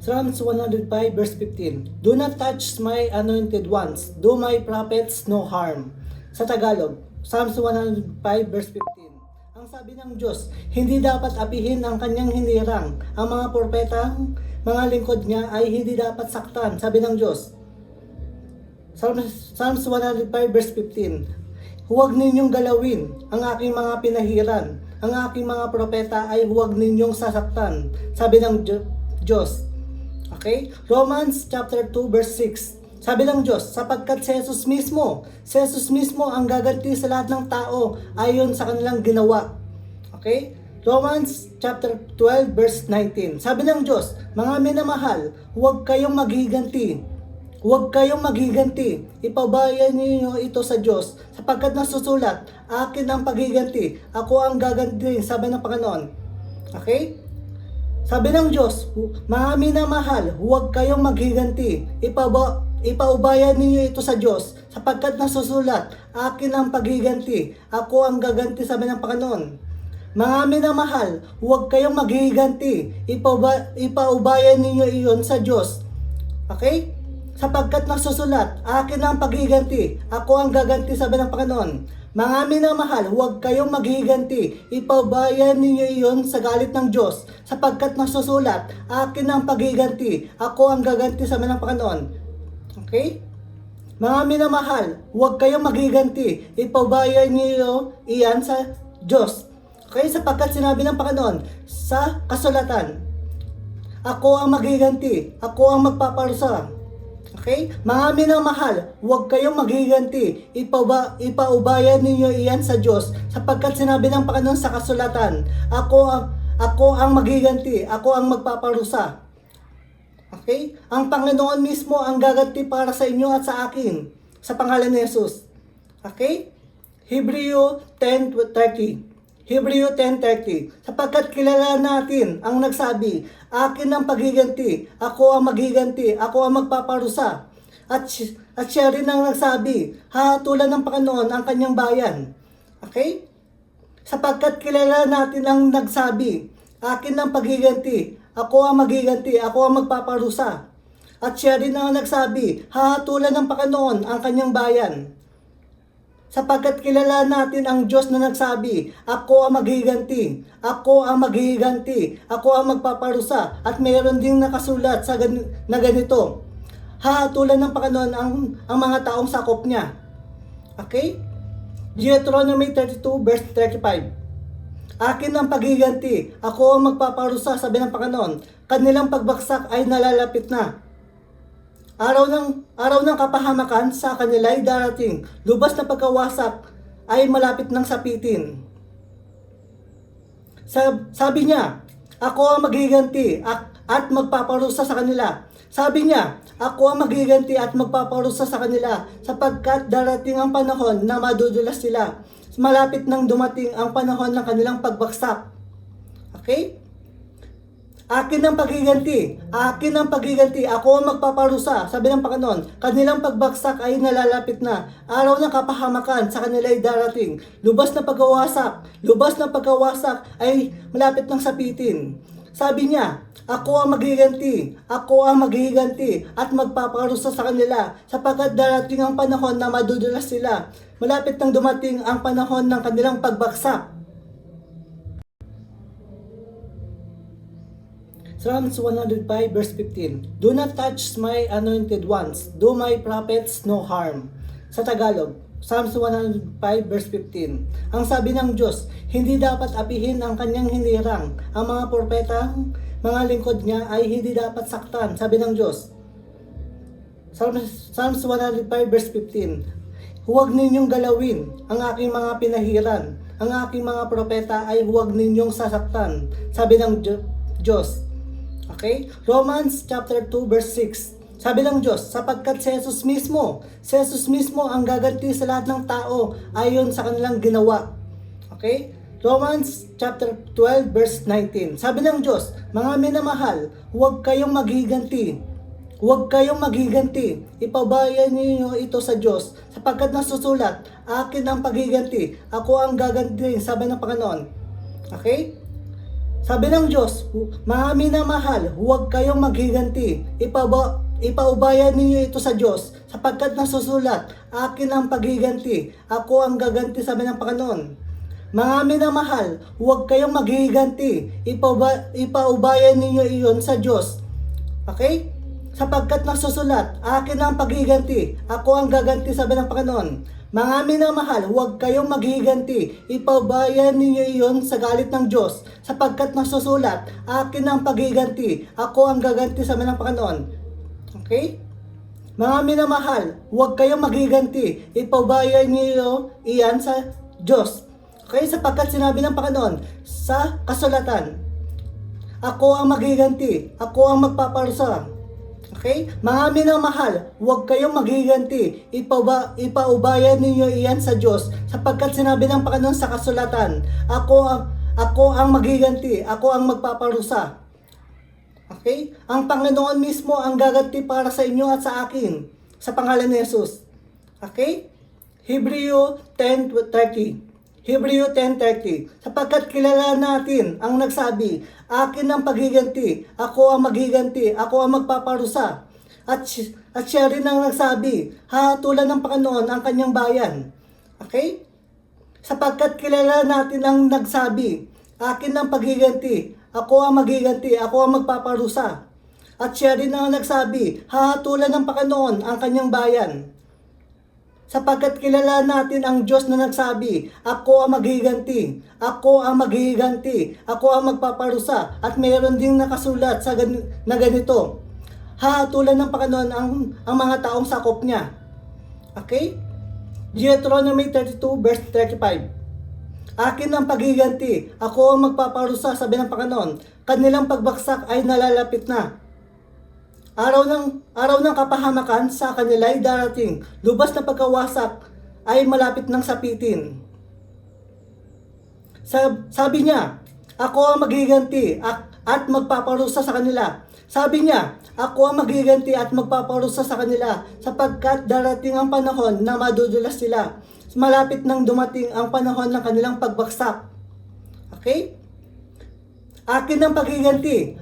Psalms 105 verse 15. Do not touch my anointed ones. Do my prophets no harm. Sa Tagalog, Psalms 105 verse 15. Ang sabi ng Diyos, hindi dapat apihin ang kanyang hinirang. Ang mga propetang, mga lingkod niya ay hindi dapat saktan. Sabi ng Diyos. Psalms 105 verse 15. Huwag ninyong galawin ang aking mga pinahiran. Ang aking mga propeta ay huwag ninyong sasaktan. Sabi ng Diyos. Okay? Romans chapter 2 verse 6. Sabi ng Diyos, sapagkat si Jesus mismo ang gaganti sa lahat ng tao ayon sa kanilang ginawa. Okay? Romans chapter 12 verse 19. Sabi ng Diyos, mga minamahal, huwag kayong maghiganti. Huwag kayong maghiganti. Ipabayan niyo ito sa Diyos, sapagkat nasusulat, akin ang paghiganti. Ako ang gaganti, sabi ng Panginoon. Okay? Sabi ng Diyos, mga minamahal, huwag kayong maghiganti. Ipaubayan ninyo ito sa Diyos, sapagkat nasusulat, akin ang paghiganti. Ako ang gaganti, sabi ng Panginoon. Mga minamahal, huwag kayong maghiganti. Ipaubayan ninyo iyon sa Diyos. Okay? Sapagkat nasusulat, akin ang paghiganti. Ako ang gaganti, sabi ng Panginoon. Mga minamahal, huwag kayong maghiganti. Ipabayan ninyo iyon sa galit ng Diyos. Sapagkat nasusulat, akin ang paghiganti. Ako ang gaganti, sabi ng Panginoon. Okay? Mga minamahal, huwag kayong maghiganti. Ipabayan niyo iyan sa Diyos. Okay? Sapagkat sinabi ng Panginoon sa kasulatan, ako ang maghiganti. Ako ang magpaparusa. Okay? Mga minamahal, huwag kayong maghiganti. Ipaubayan ninyo iyan sa Diyos, sapagkat sinabi ng Panginoon sa kasulatan, ako ang maghiganti, ako ang magpaparusa. Okay? Ang Panginoon mismo ang gaganti para sa inyo at sa akin, sa pangalan ni Jesus. Okay? Hebrew 10:30. Hebrew 10:30. Sapagkat kilala natin ang nagsabi, akin ang paghiganti, ako ang maghiganti, ako ang magpaparusa. At siya rin ang nagsabi, hahatulan ng Panginoon ang kanyang bayan. Okay? Sapagkat kilala natin ang nagsabi, akin ang paghiganti, ako ang maghiganti, ako ang magpaparusa. At siya rin ang nagsabi, hahatulan ng Panginoon ang kanyang bayan. Sapagkat kilala natin ang Diyos na nagsabi, ako ang maghiganti, ako ang maghiganti, ako ang magpaparusa. At mayroon ding nakasulat na ganito, hahatulan ng Panginoon ang mga taong sakop niya. Okay? Deuteronomy 32 verse 35. Akin ang paghiganti, ako ang magpaparusa, sabi ng Panginoon. Kanilang pagbaksak ay nalalapit na. Araw ng kapahamakan sa kanila ay darating. Lubas na pagkawasak ay malapit ng sapitin. Sabi niya, ako ang maghiganti at magpaparusa sa kanila. Sabi niya, ako ang maghiganti at magpaparusa sa kanila, sapagkat darating ang panahon na madudulas sila. Malapit nang dumating ang panahon ng kanilang pagbaksak. Okay? Akin ang paghiganti, ako ang magpaparusa, sabi ng Panginoon. Kanilang pagbaksak ay nalalapit na. Araw ng kapahamakan sa kanila ay darating. Lubas na pagkawasak ay malapit ng sapitin. Sabi niya, ako ang maghiganti at magpaparusa sa kanila, sapagkat darating ang panahon na madudulas sila. Malapit nang dumating ang panahon ng kanilang pagbaksak. Psalms 105 verse 15. Do not touch my anointed ones. Do my prophets no harm. Sa Tagalog, Psalms 105 verse 15. Ang sabi ng Diyos, hindi dapat apihin ang kanyang hinirang. Ang mga propeta, mga lingkod niya ay hindi dapat saktan. Sabi ng Diyos. Psalms 105 verse 15. Huwag ninyong galawin ang aking mga pinahiran. Ang aking mga propeta ay huwag ninyong sasaktan. Sabi ng Diyos. Okay? Romans chapter 2 verse 6. Sabi ng Diyos, sapagkat si Jesus mismo ang gaganti sa lahat ng tao ayon sa kanilang ginawa. Okay? Romans chapter 12 verse 19. Sabi ng Diyos, mga minamahal, huwag kayong maghiganti. Ipabayan niyo ito sa Diyos, sapagkat nasusulat, akin ang paghiganti, ako ang gaganti, sabi ng Panginoon. Okay? Sabi ng Diyos, mga minamahal, huwag kayong maghiganti. Ipaubayan ninyo ito sa Diyos, sapagkat nasusulat, akin ang paghiganti, ako ang gaganti, sabi ng Panginoon. Mga minamahal, huwag kayong maghiganti. Ipaubayan ninyo iyon sa Diyos. Okay? Sapagkat nasusulat, akin ang paghiganti, ako ang gaganti, sabi ng Panginoon. Mga minamahal, huwag kayong maghiganti. Ipaubayan ninyo iyon sa galit ng Diyos, sapagkat nasusulat, akin ang paghiganti, ako ang gaganti, sabi ng Panginoon. Okay? Mga minamahal, huwag kayong maghiganti. Ipaubayan niyo iyan sa Diyos. Okay? Sapagkat sinabi ng Panginoon sa kasulatan, ako ang maghiganti, ako ang magpaparusa. Okay? Mga minamahal, huwag kayong maghiganti. Ipaubayan ninyo iyan sa Diyos, sapagkat sinabi ng Panginoon sa kasulatan, ako ang maghiganti, ako ang magpaparusa. Okay? Ang Panginoon mismo ang gaganti para sa inyo at sa akin, sa pangalan ni Jesus. Okay? Hebreo 10:30. Hebreo 10:30. Sapagkat kilala natin ang nagsabi, akin ang paghiganti, ako ang maghiganti, ako ang magpaparusa. At siya rin ang nagsabi, hahatulan ng Panginoon ang kanyang bayan. Okay? Sapagkat kilala natin ang nagsabi, akin ang paghiganti, ako ang maghiganti, ako ang magpaparusa. At siya rin ang nagsabi, hahatulan ng Panginoon ang kanyang bayan. Sapagkat kilala natin ang Diyos na nagsabi, ako ang maghiganti, ako ang maghiganti, ako ang magpaparusa. At mayroon ding nakasulat na ganito, hahatulan ng Panginoon ang mga taong sakop niya. Okay? Deuteronomy 32 verse 35. Akin ang paghiganti, ako ang magpaparusa, sabi ng Panginoon. Kanilang pagbagsak ay nalalapit na. Araw ng kapahamakan sa kanila ay darating. Lubas na pagkawasak ay malapit ng sapitin. Sabi niya, ako ang maghiganti at magpaparusa sa kanila. Sabi niya, ako ang maghiganti at magpaparusa sa kanila, sapagkat darating ang panahon na madudulas sila. Malapit nang dumating ang panahon ng kanilang pagbagsak. Okay? Akin ang paghiganti,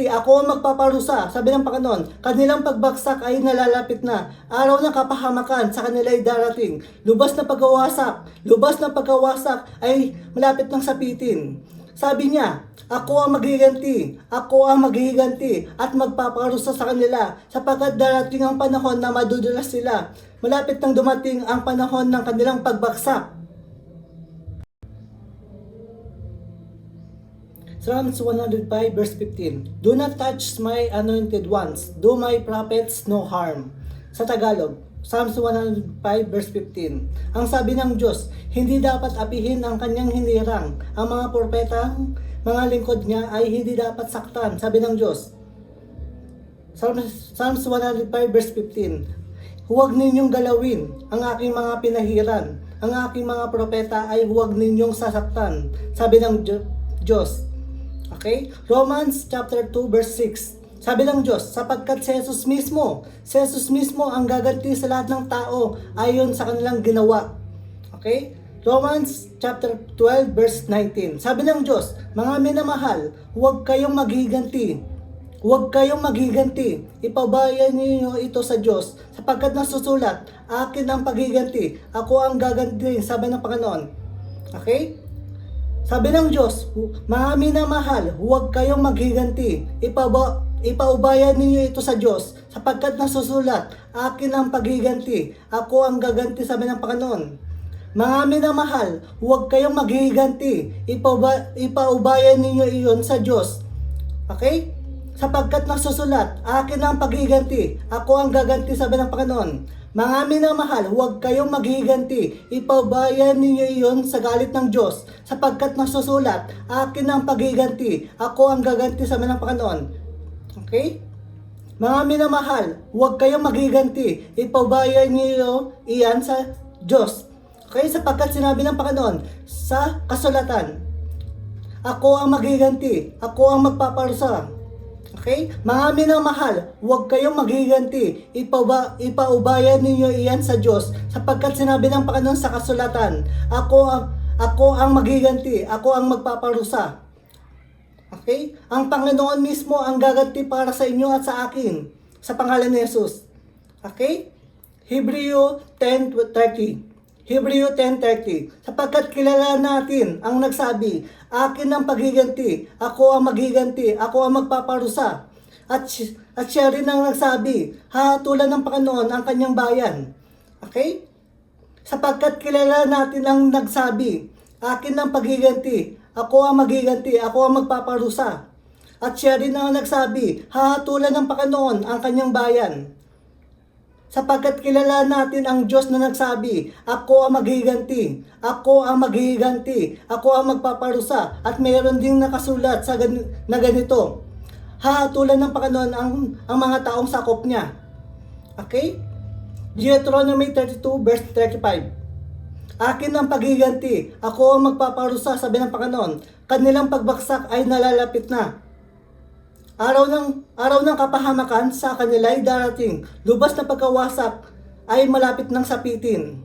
ako ang magpaparusa, sabi ng Panginoon. Kanilang pagbagsak ay nalalapit na. Araw ng kapahamakan sa kanila ay darating. Lubas na pagkawasak ay malapit ng sapitin. Sabi niya, ako ang maghiganti at magpaparusa sa kanila, sapagkat darating ang panahon na madudulas sila. Malapit nang dumating ang panahon ng kanilang pagbagsak. Psalms 105 verse 15. Do not touch my anointed ones. Do my prophets no harm. Sa Tagalog, Psalms 105 verse 15. Ang sabi ng Diyos, hindi dapat apihin ang kanyang hinirang. Ang mga propeta, mga lingkod niya ay hindi dapat saktan. Sabi ng Diyos. Psalms 105 verse 15. Huwag ninyong galawin ang aking mga pinahiran. Ang aking mga propeta ay huwag ninyong sasaktan. Sabi ng Diyos. Okay? Romans chapter 2 verse 6. Sabi ng Diyos, sapagkat si Jesus mismo ang gaganti sa lahat ng tao ayon sa kanilang ginawa. Okay? Romans chapter 12 verse 19. Sabi ng Diyos, mga minamahal, huwag kayong maghiganti. Ipabayan niyo ito sa Diyos, sapagkat nasusulat, akin ang paghiganti, ako ang gaganti, sabi ng Panginoon. Okay? Sabi ng Diyos, mga minamahal, huwag kayong maghiganti. Ipaubayan ninyo ito sa Diyos, sapagkat nasusulat, akin ang paghiganti, ako ang gaganti, sabi ng Panginoon. Mga minamahal, huwag kayong maghiganti. Ipaubayan ninyo iyon sa Diyos. Okay? Sapagkat nasusulat, akin ang paghiganti, ako ang gaganti, sabi ng Panginoon. Mga minamahal, huwag kayong maghiganti. Ipaubayan ninyo iyon sa galit ng Diyos, sapagkat nasusulat, akin ang paghiganti, ako ang gaganti, sabi ng Panginoon. Okay? Mga minamahal, huwag kayong maghiganti. Ipaubayan niyo iyan sa Diyos. Okay? Sapagkat sinabi ng Panginoon sa kasulatan, ako ang maghiganti, ako ang magpaparusa. Okay? Mga minamahal, huwag kayong maghiganti. Ipaubayan ninyo iyan sa Diyos, sapagkat sinabi ng Panginoon sa kasulatan, ako ang maghiganti, ako ang magpaparusa. Okay? Ang Panginoon mismo ang gaganti para sa inyo at sa akin. Sa pangalan ni Jesus. Okay? Hebreo 10:30. Hebreo 10:30. Sapagkat kilala natin ang nagsabi, akin ang paghiganti, ako ang maghiganti, ako ang magpaparusa. At siya rin ang nagsabi, hahatulan ng Panginoon ang kanyang bayan. Okay? Sapagkat kilala natin ang nagsabi, akin ang paghiganti, ako ang maghiganti, ako ang magpaparusa. At siya rin ang nagsabi, hahatulan ng Panginoon ang kanyang bayan. Sapagkat kilala natin ang Diyos na nagsabi, ako ang maghiganti, ako ang maghiganti, ako ang magpaparusa. At mayroon ding nakasulat na ganito, hahatulan ng Panginoon ang mga taong sakop niya. Okay? Deuteronomy 32 verse 35. Akin ang paghiganti, ako ang magpaparusa, sabi ng Panginoon. Kanilang pagbaksak ay nalalapit na. Araw ng kapahamakan sa kanila ay darating. Lubas na pagkawasak ay malapit ng sapitin.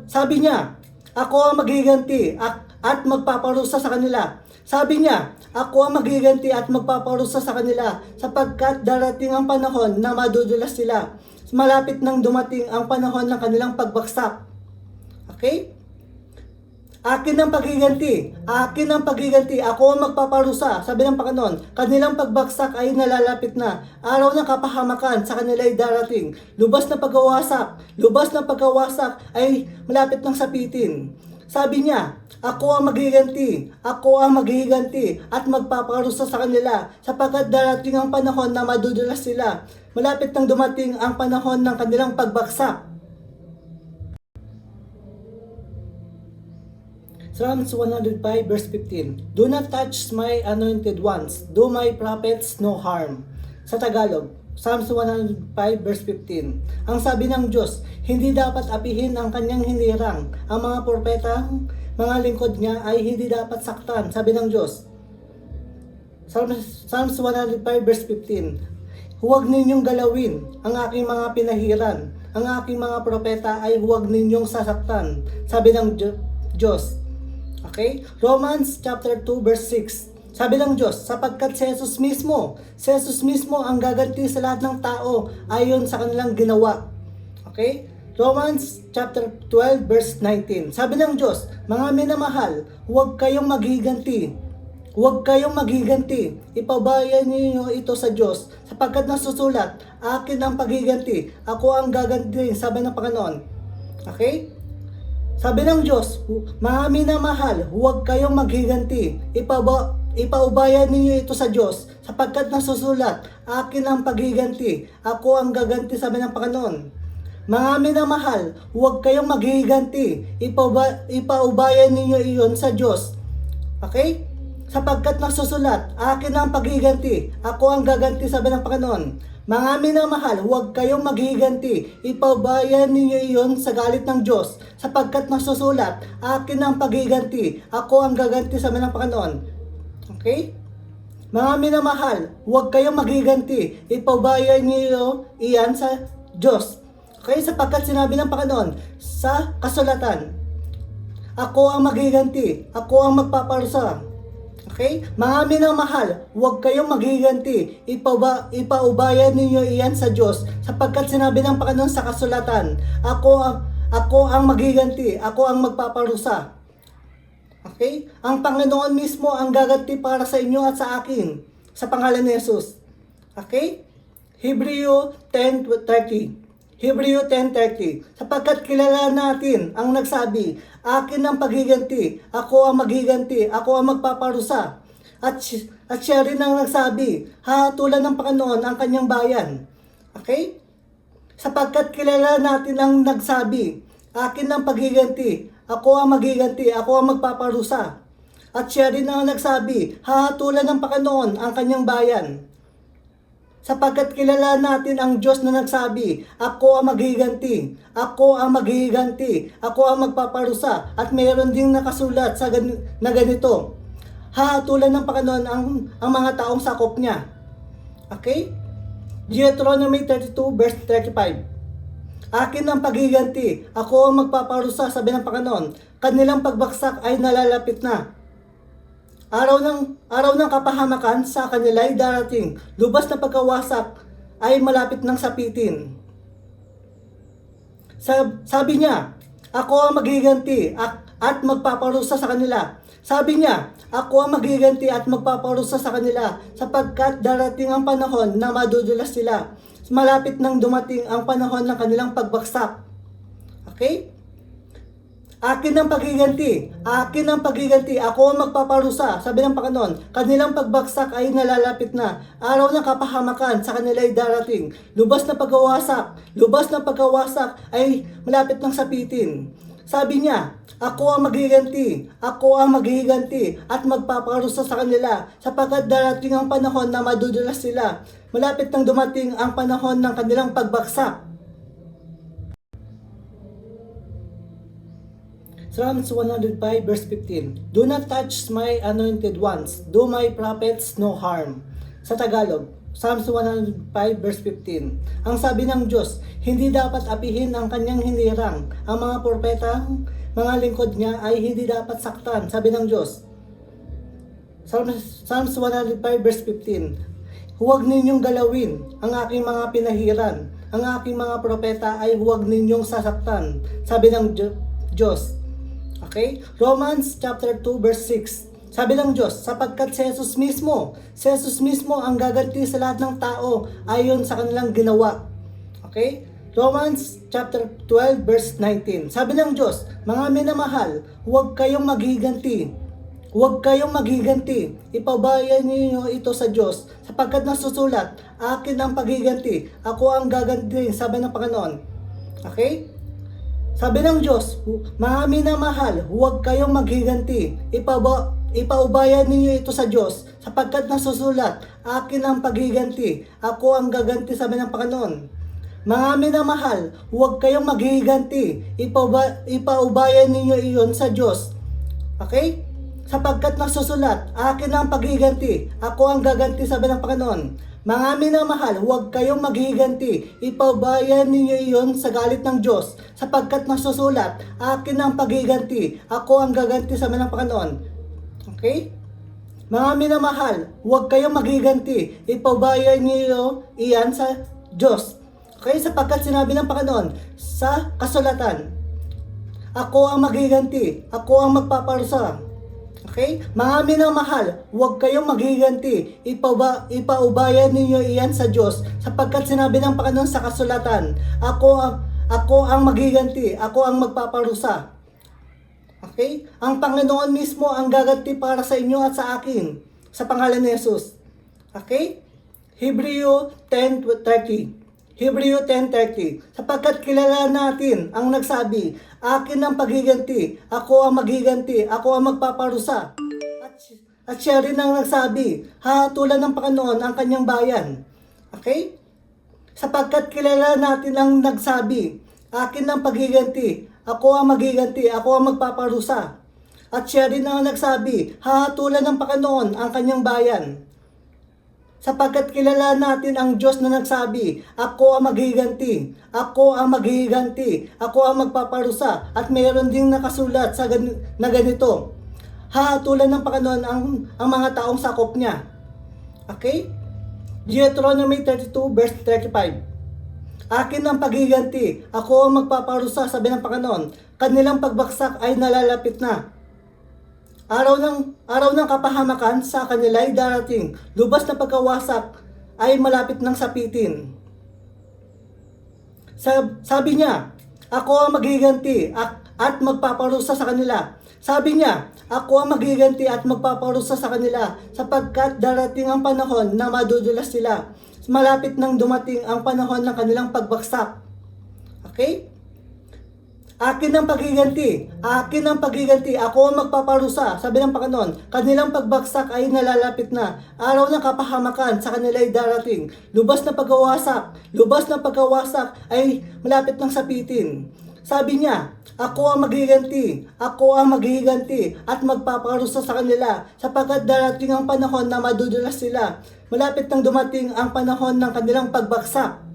Sabi niya, ako ang maghiganti at magpaparusa sa kanila. Sabi niya, ako ang maghiganti at magpaparusa sa kanila sapagkat darating ang panahon na madudulas sila. Malapit nang dumating ang panahon ng kanilang pagbaksak. Okay? Akin ang paghiganti, ako ang magpaparusa, sabi ng Panginoon. Kanilang pagbaksak ay nalalapit na. Araw ng kapahamakan sa kanila ay darating. Lubas na pagkawasak ay malapit ng sapitin. Sabi niya, ako ang maghiganti at magpaparusa sa kanila sapagkat darating ang panahon na madudulas sila. Malapit nang dumating ang panahon ng kanilang pagbaksak. Psalms 105 verse 15. Do not touch my anointed ones. Do my prophets no harm. Sa Tagalog, Psalms 105 verse 15. Ang sabi ng Diyos, hindi dapat apihin ang kanyang hinirang. Ang mga propeta, mga lingkod niya ay hindi dapat saktan. Sabi ng Diyos. Psalms 105 verse 15. Huwag ninyong galawin ang aking mga pinahiran. Ang aking mga propeta ay huwag ninyong sasaktan. Sabi ng Diyos. Okay? Romans chapter 2 verse 6. Sabi ng Diyos, sapagkat si Jesus mismo ang gaganti sa lahat ng tao ayon sa kanilang ginawa. Okay? Romans chapter 12 verse 19. Sabi ng Diyos, mga minamahal, huwag kayong maghiganti. Ipabayan niyo ito sa Diyos, sapagkat nasusulat, akin ang paghiganti, ako ang gaganti, sabi ng Panginoon. Okay? Sabi ng Diyos, mga minamahal, huwag kayong maghiganti. Ipaubayan ninyo ito sa Diyos, sapagkat nasusulat, akin ang paghiganti, ako ang gaganti, sabi ng Panginoon. Mga minamahal, huwag kayong maghiganti. Ipaubayan ninyo iyon sa Diyos. Okay? Sapagkat nasusulat, akin ang paghiganti, ako ang gaganti, sabi ng Panginoon. Mga minamahal, huwag kayong maghiganti. Ipabayan ninyo iyon sa galit ng Diyos, sapagkat nasusulat, akin ang paghiganti, ako ang gaganti, sabi ng Panginoon. Okay? Mga minamahal, huwag kayong maghiganti. Ipabayan niyo iyan sa Diyos. Okay? Sapagkat sinabi ng Panginoon sa kasulatan, ako ang maghiganti, ako ang magpaparusa. Okay? Mga minamahal, huwag kayong maghiganti. Ipaubayan ninyo iyan sa Diyos, sapagkat sinabi ng Panginoon sa kasulatan, ako ang maghiganti, ako ang magpaparusa. Okay? Ang Panginoon mismo ang gaganti para sa inyo at sa akin, sa pangalan ni Jesus. Okay? Hebreo 10:30. Hebreo 10:30. Sapagkat kilala natin ang nagsabi, akin ang paghiganti, ako ang maghiganti, ako ang magpaparusa. At siya rin ang nagsabi, hahatulan ng Panginoon ang kanyang bayan. Okay? Sapagkat kilala natin ang nagsabi, akin ang paghiganti, ako ang maghiganti, ako ang magpaparusa. At siya rin ang nagsabi, hahatulan ng Panginoon ang kanyang bayan. Sapagkat kilala natin ang Diyos na nagsabi, ako ang maghiganti, ako ang maghiganti, ako ang magpaparusa. At mayroon ding nakasulat na ganito, hahatulan ng Panginoon ang mga taong sakop niya. Okay? Deuteronomy 32 verse 35. Akin ang paghiganti, ako ang magpaparusa, sabi ng Panginoon. Kanilang pagbaksak ay nalalapit na. Araw ng kapahamakan sa kanila ay darating. Lubas na pagkawasak ay malapit ng sapitin. Sabi niya, ako ang maghiganti at magpaparusa sa kanila. Sabi niya, ako ang maghiganti at magpaparusa sa kanila sapagkat darating ang panahon na madudulas sila. Malapit nang dumating ang panahon ng kanilang pagbagsak. Okay? Akin ang paghiganti, ako ang magpaparusa, sabi ng Panginoon, kanilang pagbagsak ay nalalapit na, araw ng kapahamakan sa kanila ay darating, lubas na pagkawasak ay malapit ng sapitin. Sabi niya, ako ang maghiganti at magpaparusa sa kanila, sapagkat darating ang panahon na madudulas sila, malapit nang dumating ang panahon ng kanilang pagbagsak. Psalms 105 verse 15. Do not touch my anointed ones. Do my prophets no harm. Sa Tagalog, Psalms 105 verse 15. Ang sabi ng Diyos, hindi dapat apihin ang kanyang hinirang. Ang mga propeta, mga lingkod niya ay hindi dapat saktan. Sabi ng Diyos. Psalms 105 verse 15. Huwag ninyong galawin ang aking mga pinahiran. Ang aking mga propeta ay huwag ninyong sasaktan. Sabi ng Diyos. Okay? Romans chapter 2 verse 6. Sabi ng Diyos, sapagkat si Jesus mismo ang gaganti sa lahat ng tao ayon sa kanilang ginawa. Okay? Romans chapter 12 verse 19. Sabi ng Diyos, mga minamahal, huwag kayong maghiganti. Ipabayan niyo ito sa Diyos, sapagkat nasusulat, akin ang paghiganti, ako ang gaganti, sabi ng Panginoon. Okay? Sabi ng Diyos, mga minamahal, huwag kayong maghiganti. Ipaubayan ninyo ito sa Diyos, sapagkat nasusulat, akin ang paghiganti, ako ang gaganti, sabi ng Panginoon. Mga minamahal, huwag kayong maghiganti. Ipaubayan ninyo iyon sa Diyos. Okay? Sapagkat nasusulat, akin ang paghiganti, ako ang gaganti, sabi ng Panginoon. Mga minamahal, huwag kayong maghiganti. Ipabayan ninyo iyon sa galit ng Diyos, sapagkat nasusulat, akin ang paghiganti, ako ang gaganti, sabi ng Panginoon. Okay? Mga minamahal, huwag kayong maghiganti. Ipabayan niyo iyan sa Diyos. Okay? Sapagkat sinabi ng Panginoon sa kasulatan, ako ang maghiganti, ako ang magpaparusa. Okay? Mga minamahal, huwag kayong maghiganti. Ipaubayan ninyo iyan sa Diyos, sapagkat sinabi ng Panginoon sa kasulatan, ako ang maghiganti, ako ang magpaparusa. Okay? Ang Panginoon mismo ang gaganti para sa inyo at sa akin, sa pangalan ni Jesus. Okay? Hebreo 10:30. Sapagkat kilala natin ang nagsabi, akin ang paghiganti, ako ang maghiganti, ako ang magpaparusa. At siya rin ang nagsabi, hahatulan ng Panginoon ang kanyang bayan. Okay? Sapagkat kilala natin ang nagsabi, akin ang paghiganti, ako ang maghiganti, ako ang magpaparusa. At siya rin ang nagsabi, hahatulan ng Panginoon ang kanyang bayan. Sapagkat kilala natin ang Diyos na nagsabi, ako ang maghiganti, ako ang magpaparusa. At mayroon ding nakasulat na ganito, hahatulan ng Panginoon ang mga taong sakop niya. Okay? Deuteronomy 32 verse 35. Akin ang paghiganti, ako ang magpaparusa, sabi ng Panginoon, kanilang pagbagsak ay nalalapit na. Araw ng kapahamakan sa kanila ay darating, lubas na pagkawasak ay malapit ng sapitin. Sabi niya, ako ang maghiganti at magpaparusa sa kanila. Sabi niya, ako ang maghiganti at magpaparusa sa kanila, sapagkat darating ang panahon na madudulas sila. Malapit nang dumating ang panahon ng kanilang pagbagsak. Okay? Akin ang paghiganti, ako ang magpaparusa, sabi ng Panginoon, kanilang pagbagsak ay nalalapit na, araw ng kapahamakan sa kanila ay darating, lubas na pagkawasak ay malapit ng sapitin. Sabi niya, ako ang maghiganti at magpaparusa sa kanila, sapagkat darating ang panahon na madudulas sila, malapit nang dumating ang panahon ng kanilang pagbagsak.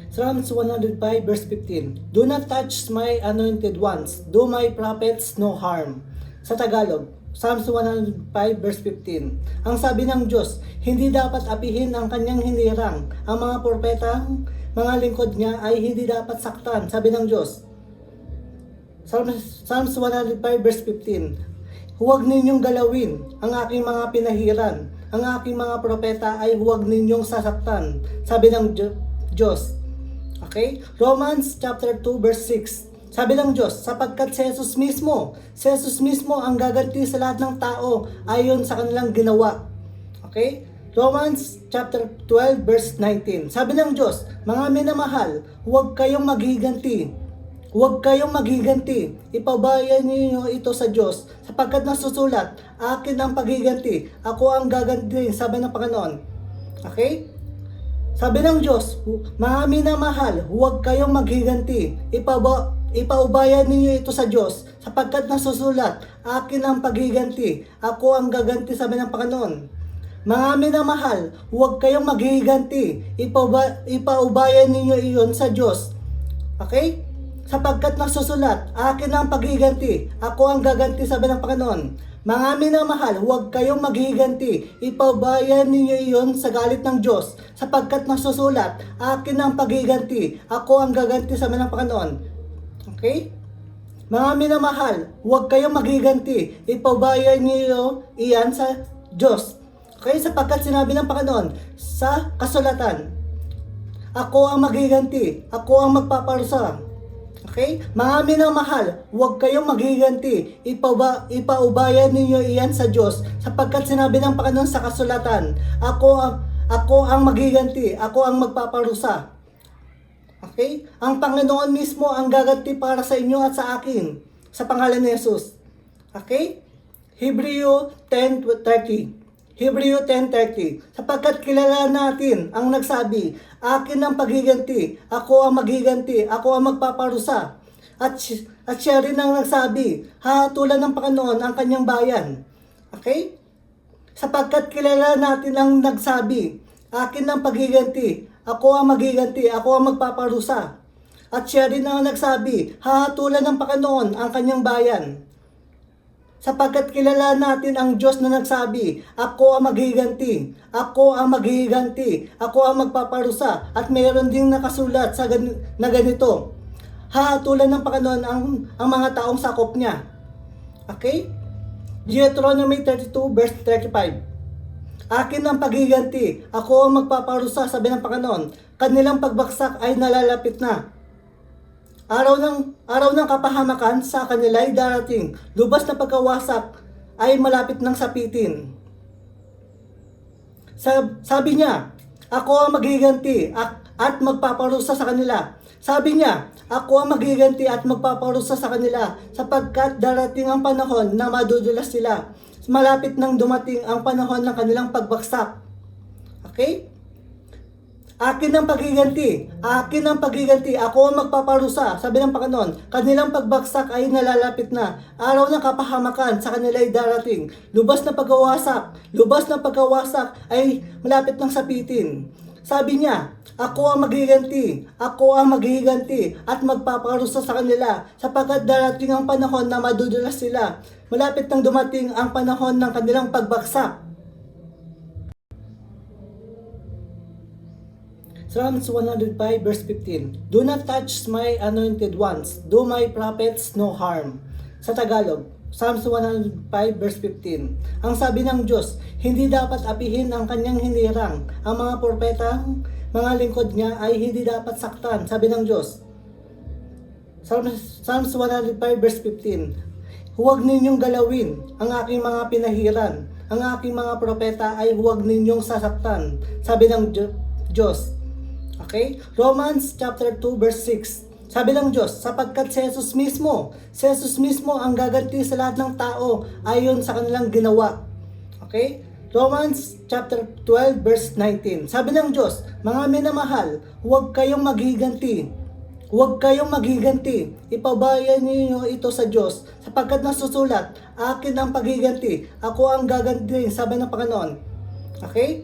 Psalms 105 verse 15. Do not touch my anointed ones. Do my prophets no harm. Sa Tagalog, Psalms 105 verse 15. Ang sabi ng Diyos, hindi dapat apihin ang kanyang hinirang. Ang mga propetang mga lingkod niya ay hindi dapat saktan. Sabi ng Diyos. Psalms 105 verse 15. Huwag ninyong galawin ang aking mga pinahiran. Ang aking mga propeta ay huwag ninyong sasaktan. Sabi ng Diyos. Okay? Romans chapter 2 verse 6. Sabi ng Diyos, sapagkat si Jesus mismo ang gaganti sa lahat ng tao ayon sa kanilang ginawa. Okay? Romans chapter 12 verse 19. Sabi ng Diyos, mga minamahal, huwag kayong maghiganti. Huwag kayong maghiganti. Ipabayan niyo ito sa Diyos, sapagkat nasusulat, akin ang paghiganti. Ako ang gaganti, sabi ng Panginoon. Okay? Sabi ng Diyos, mga minamahal, huwag kayong maghiganti. Ipaubayan ninyo ito sa Diyos, sapagkat nasusulat, akin ang paghiganti. Ako ang gaganti, sabi ng Panginoon. Mga minamahal, huwag kayong maghiganti. Ipaubayan ninyo iyon sa Diyos. Okay? Sapagkat nasusulat, akin ang paghiganti. Ako ang gaganti, sabi ng Panginoon. Mga minamahal, huwag kayong maghiganti. Ipabayan ninyo iyon sa galit ng Diyos. Sapagkat nasusulat, akin ang paghiganti. Ako ang gaganti, sabi ng Panginoon. Okay? Mga minamahal, huwag kayong maghiganti. Ipabayan niyo iyan sa Diyos. Okay? Sapagkat sinabi ng Panginoon sa kasulatan, ako ang maghiganti. Ako ang magpaparusa. Okay? Mga minamahal, huwag kayong maghiganti. Ipaubayan ninyo iyan sa Diyos, sapagkat sinabi ng Panginoon sa kasulatan, ako ang maghiganti, ako ang magpaparusa. Okay? Ang Panginoon mismo ang gaganti para sa inyo at sa akin, sa pangalan ni Jesus. Okay? Hebreo 10:30. Hebreo 10:30. Sapagkat kilala natin ang nagsabi, akin ang paghiganti, ako ang maghiganti, ako ang magpaparusa. At siya rin ang nagsabi, hahatulan ng Panginoon ang kanyang bayan. Okay? Sapagkat kilala natin ang nagsabi, akin ang paghiganti, ako ang maghiganti, ako ang magpaparusa. At siya rin ang nagsabi, hahatulan ng Panginoon ang kanyang bayan. Sapagkat kilala natin ang Diyos na nagsabi, ako ang maghiganti, ako ang maghiganti, ako ang magpaparusa. At mayroon ding nakasulat na ganito, hahatulan ng Panginoon ang mga taong sakop niya. Okay? Deuteronomy 32 verse 35. Akin ang paghiganti, ako ang magpaparusa, sabi ng Panginoon. Kanilang pagbaksak ay nalalapit na. Araw ng kapahamakan sa kanila ay darating. Lubas na pagkawasak ay malapit ng sapitin. Sabi niya, ako ang maghiganti at magpaparusa sa kanila. Sabi niya, ako ang maghiganti at magpaparusa sa kanila, sapagkat darating ang panahon na madudulas sila. Malapit nang dumating ang panahon ng kanilang pagbaksak. Okay? Akin ang paghiganti, ako ang magpaparusa, sabi ng Panginoon. Kanilang pagbaksak ay nalalapit na. Araw ng kapahamakan sa kanila ay darating. Lubas na pagkawasak ay malapit ng sapitin. Sabi niya, ako ang maghiganti at magpaparusa sa kanila, sapagkat darating ang panahon na madudulas sila. Malapit nang dumating ang panahon ng kanilang pagbaksak. Psalms 105 verse 15. Do not touch my anointed ones. Do my prophets no harm. Sa Tagalog, Psalms 105 verse 15. Ang sabi ng Diyos, hindi dapat apihin ang kanyang hinirang. Ang mga propetang mga lingkod niya ay hindi dapat saktan. Sabi ng Diyos. Psalms 105 verse 15. Huwag ninyong galawin ang aking mga pinahiran. Ang aking mga propeta ay huwag ninyong sasaktan. Sabi ng Diyos. Okay? Romans chapter 2 verse 6. Sabi ng Diyos, sapagkat si Jesus mismo ang gaganti sa lahat ng tao ayon sa kanilang ginawa. Okay? Romans chapter 12 verse 19. Sabi ng Diyos, mga minamahal, huwag kayong maghiganti. Ipabayan niyo ito sa Diyos, sapagkat nasusulat, akin ang paghiganti, ako ang gaganti, sabi ng Panginoon. Okay?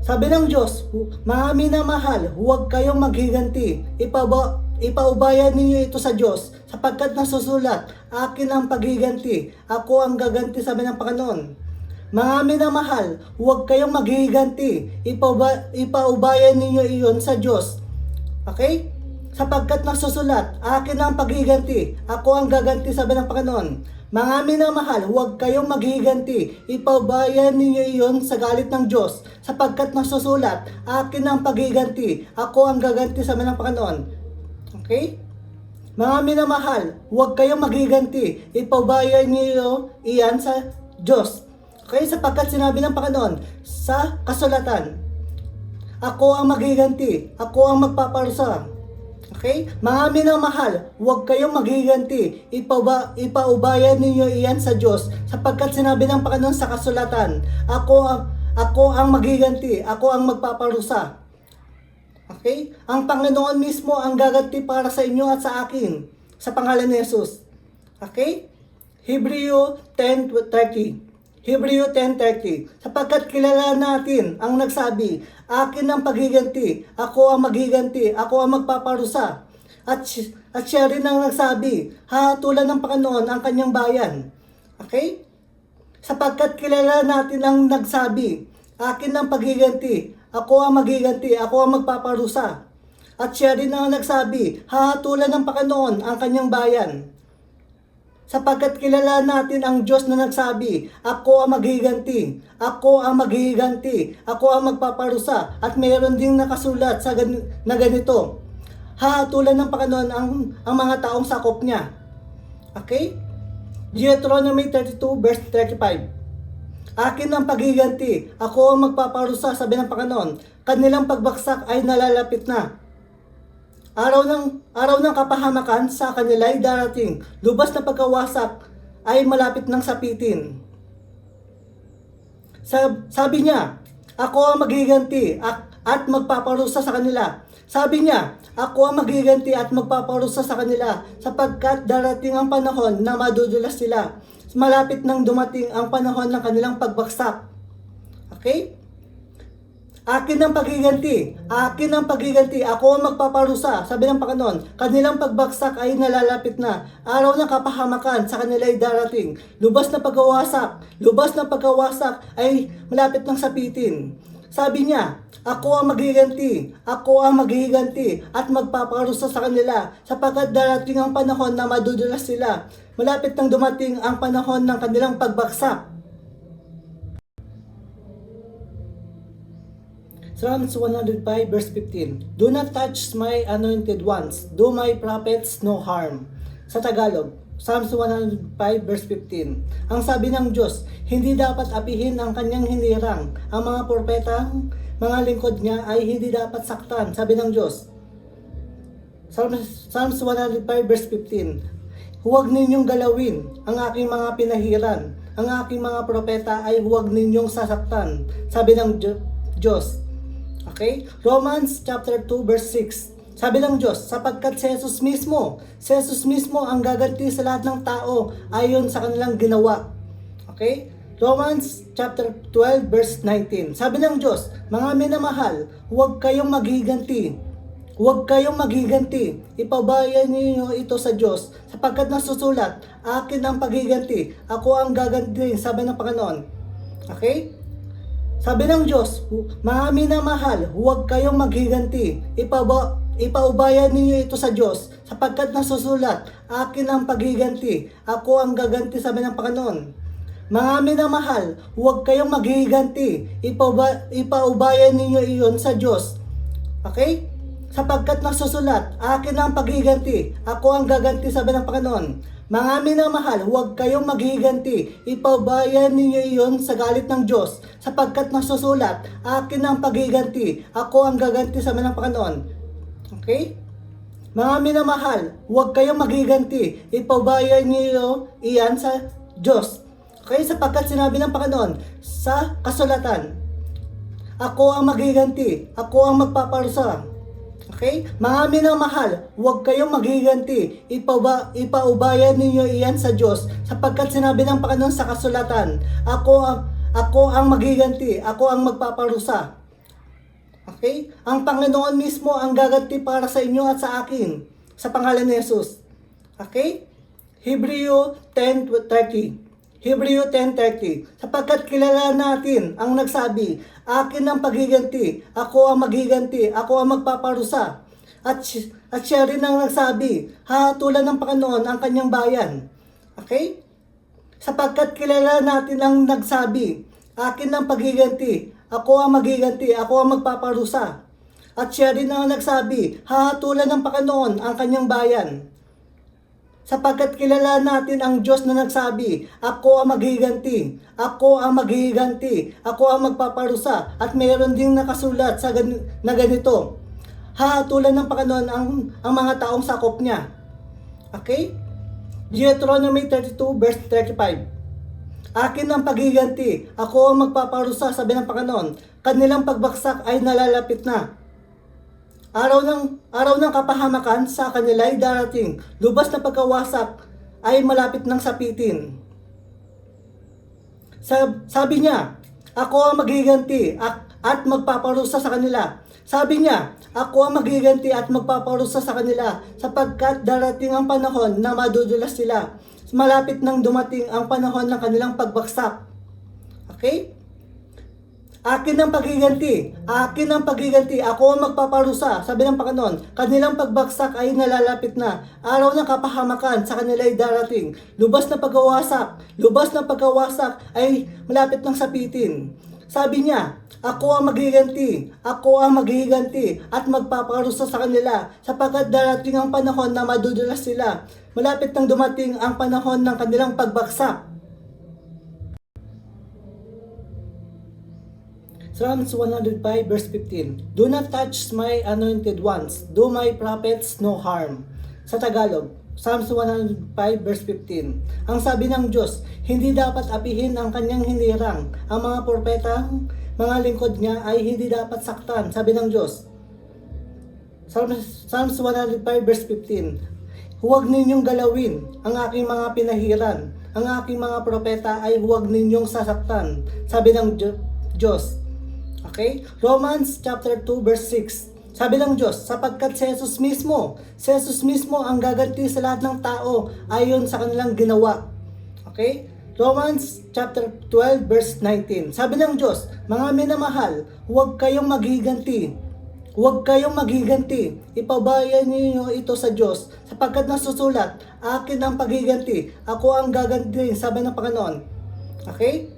Sabi ng Diyos, mga minamahal, huwag kayong maghiganti. Ipaubayan ninyo ito sa Diyos, sapagkat nasusulat, akin ang paghiganti, ako ang gaganti, sabi ng Panginoon. Mga minamahal, huwag kayong maghiganti. Ipaubayan ninyo iyon sa Diyos. Okay? Sapagkat nasusulat, akin ang paghiganti, ako ang gaganti, sabi ng Panginoon. Mga minamahal, huwag kayong maghiganti. Ipaubayan ninyo iyon sa galit ng Diyos, sapagkat nasusulat, akin ang paghiganti, ako ang gaganti, sabi ng Panginoon. Okay? Mga minamahal, huwag kayong maghiganti. Ipaubayan niyo iyan sa Diyos. Okay? Sapagkat sinabi ng Panginoon sa kasulatan, ako ang maghiganti, ako ang magpaparusa. Okay? Mga minamahal, huwag kayong maghiganti. Ipaubayan ninyo iyan sa Diyos, sapagkat sinabi ng Panginoon sa kasulatan, ako ang maghiganti, ako ang magpaparusa. Okay? Ang Panginoon mismo ang gaganti para sa inyo at sa akin, sa pangalan ni Jesus. Okay? Hebreo 10:30. Hebreo 10:30. Sapagkat kilala natin ang nagsabi, akin ang paghiganti, ako ang maghiganti, ako ang magpaparusa. At siya rin ang nagsabi, hahatulan ng Panginoon ang kanyang bayan. Okay? Sapagkat kilala natin ang nagsabi, akin ang paghiganti, ako ang maghiganti, ako ang magpaparusa. At siya rin ang nagsabi, hahatulan ng Panginoon ang kanyang bayan. Sapagkat kilala natin ang Diyos na nagsabi, ako ang maghiganti, ako ang maghiganti, ako ang magpaparusa. At mayroon ding nakasulat na ganito, hahatulan ng Panginoon ang mga taong sakop niya. Okay? Deuteronomy 32 verse 35. Akin ang paghiganti, ako ang magpaparusa, sabi ng Panginoon. Kanilang pagbaksak ay nalalapit na. Araw ng kapahamakan sa kanila ay darating. Lubas na pagkawasak ay malapit ng sapitin. Sabi niya, ako ang maghiganti at magpaparusa sa kanila. Sabi niya, ako ang maghiganti at magpaparusa sa kanila, sapagkat darating ang panahon na madudulas sila. Malapit nang dumating ang panahon ng kanilang pagbaksak. Okay? Akin ang paghiganti, ako ang magpaparusa, sabi ng Panginoon. Kanilang pagbaksak ay nalalapit na. Araw ng kapahamakan sa kanila ay darating. Lubas na pagkawasak ay malapit ng sapitin. Sabi niya, ako ang maghiganti at magpaparusa sa kanila, sapagkat darating ang panahon na madudulas sila. Malapit nang dumating ang panahon ng kanilang pagbaksak. Psalms 105 verse 15. Do not touch my anointed ones. Do my prophets no harm. Sa Tagalog, Psalms 105 verse 15. Ang sabi ng Diyos, hindi dapat apihin ang kanyang hinirang. Ang mga propetang, mga lingkod niya ay hindi dapat saktan. Sabi ng Diyos. Psalms 105 verse 15. Huwag ninyong galawin ang aking mga pinahiran. Ang aking mga propeta ay huwag ninyong sasaktan. Sabi ng Diyos. Okay? Romans chapter 2 verse 6. Sabi ng Diyos, sapagkat si Jesus mismo ang gaganti sa lahat ng tao ayon sa kanilang ginawa. Okay? Romans chapter 12 verse 19. Sabi ng Diyos, mga minamahal, huwag kayong maghiganti. Ipabayan niyo ito sa Diyos, sapagkat nasusulat, akin ang paghiganti, ako ang gaganti, sabi ng Panginoon. Okay? Sabi ng Diyos, mga minamahal, huwag kayong maghiganti. Ipaubayan ninyo ito sa Diyos, sapagkat nasusulat, akin ang paghiganti, ako ang gaganti, sabi ng Panginoon. Mga minamahal, huwag kayong maghiganti. Ipaubayan ninyo iyon sa Diyos. Okay? Sapagkat nasusulat, akin ang paghiganti, ako ang gaganti, sabi ng Panginoon. Mga minamahal, huwag kayong maghiganti. Ipaubayan ninyo iyon sa galit ng Diyos, sapagkat nasusulat, akin ang paghiganti, ako ang gaganti, sabi ng Panginoon. Okay? Mga minamahal, huwag kayong maghiganti. Ipaubayan niyo iyan sa Diyos. Okay? Sapagkat sinabi ng Panginoon sa kasulatan, ako ang maghiganti, ako ang magpaparusa. Okay? Mga minamahal, huwag kayong maghiganti. Ipaubayan ninyo iyan sa Diyos, sapagkat sinabi ng Panginoon sa kasulatan, ako ang maghiganti, ako ang magpaparusa. Okay? Ang Panginoon mismo ang gaganti para sa inyo at sa akin. Sa pangalan ni Jesus. Okay? Hebreo 10:30. Hebreo 10:30. Sapagkat kilala natin ang nagsabi, akin ang paghiganti, ako ang maghiganti, ako ang magpaparusa. At siya rin ang nagsabi, hahatulan ng Panginoon ang kanyang bayan. Okay? Sapagkat kilala natin ang nagsabi, akin ang paghiganti, ako ang maghiganti, ako ang magpaparusa. At siya rin ang nagsabi, hahatulan ng Panginoon ang kanyang bayan. Sapagkat kilala natin ang Diyos na nagsabi, ako ang maghiganti, ako ang maghiganti, ako ang magpaparusa. At mayroon ding nakasulat na ganito, hahatulan ng Panginoon ang mga taong sakop niya. Okay? Deuteronomy 32 verse 35. Akin ang paghiganti, ako ang magpaparusa, sabi ng Panginoon. Kanilang pagbaksak ay nalalapit na. Araw ng kapahamakan sa kanila ay darating. Lubas na pagkawasak ay malapit ng sapitin. Sabi niya, ako ang maghiganti at magpaparusa sa kanila. Sabi niya, ako ang maghiganti at magpaparusa sa kanila sapagkat darating ang panahon na madudulas sila. Malapit nang dumating ang panahon ng kanilang pagbaksak. Okay? Akin ang paghiganti, ako ang magpaparusa, sabi ng Panginoon. Kanilang pagbaksak ay nalalapit na. Araw ng kapahamakan sa kanila ay darating. Lubas na pagkawasak ay malapit ng sapitin. Sabi niya, ako ang maghiganti at magpaparusa sa kanila sapagkat darating ang panahon na madudulas sila. Malapit nang dumating ang panahon ng kanilang pagbaksak. Psalms 105 verse 15. Do not touch my anointed ones. Do my prophets no harm. Sa Tagalog, Psalms 105 verse 15. Ang sabi ng Diyos, hindi dapat apihin ang kanyang hinirang. Ang mga propetang mga lingkod niya ay hindi dapat saktan. Sabi ng Diyos. Psalms 105 verse 15. Huwag ninyong galawin ang aking mga pinahiran. Ang aking mga propeta ay huwag ninyong sasaktan. Sabi ng Diyos. Okay? Romans chapter 2 verse 6. Sabi ng Diyos, sapagkat si Jesus mismo ang gaganti sa lahat ng tao ayon sa kanilang ginawa. Okay? Romans chapter 12 verse 19. Sabi ng Diyos, mga minamahal, huwag kayong maghiganti. Huwag kayong maghiganti. Ipabayan niyo ito sa Diyos sapagkat nasusulat, akin ang paghiganti. Ako ang gaganti, sabi ng Panginoon. Okay?